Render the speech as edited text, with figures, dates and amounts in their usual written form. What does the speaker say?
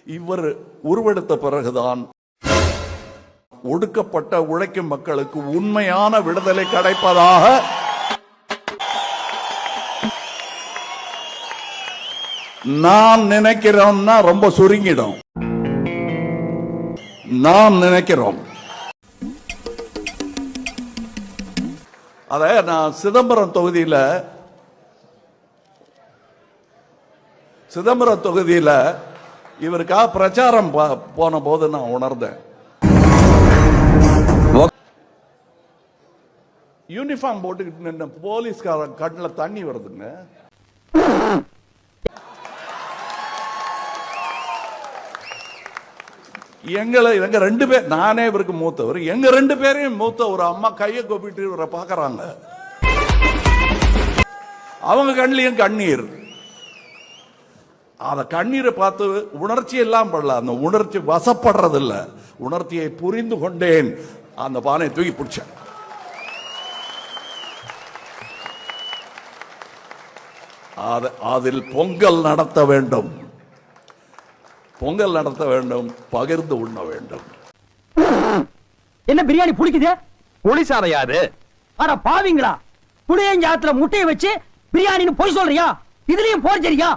இவர் உருவெடுத்த பிறகுதான் ஒடுக்கப்பட்ட உழைக்கும் மக்களுக்கு உண்மையான விடுதலை கிடைப்பதாக நாம் நினைக்கிறோம்னா ரொம்ப சுருங்கிடும். நாம் நினைக்கிறோம். அத நான் சிதம்பரம் தொகுதியில இவருக்காக பிரச்சாரம் போன போது நான் உணர்ந்தேன். யூனிஃபார்ம் போட்டுக்கிட்டு நின்ன போலீஸ்காரன் கண்ணுல தண்ணி வருதுங்க. எங்க ரெண்டு பேர், நானே இவருக்கு மூத்தவர், எங்க ரெண்டு பேரையும் மூத்த ஒரு அம்மா கையை கொப்பிட்டு இவரை பாக்குறாங்க. அவங்க கண்ணிலையும் கண்ணீர். அந்த கண்ணீரை பார்த்து உணர்ச்சி எல்லாம் படல, அந்த உணர்ச்சி வசப்படுறது இல்ல, உணர்ச்சியை புரிந்து கொண்டேன். அந்த பானை தூக்கி பிடிச்சேன். அதில் பொங்கல் நடத்த வேண்டும், பொங்கல் நடத்த வேண்டும், பகிர்ந்து உண்ண வேண்டும். என்ன பிரியாணி புளிக்குது? புளிசாத யாரு? அட பாவிங்களா, புளியஞ்சாத்துல முட்டையை வச்சு பிரியாணின்னு பொய் சொல்றியா? இதுலயும் போர்ஜரியா?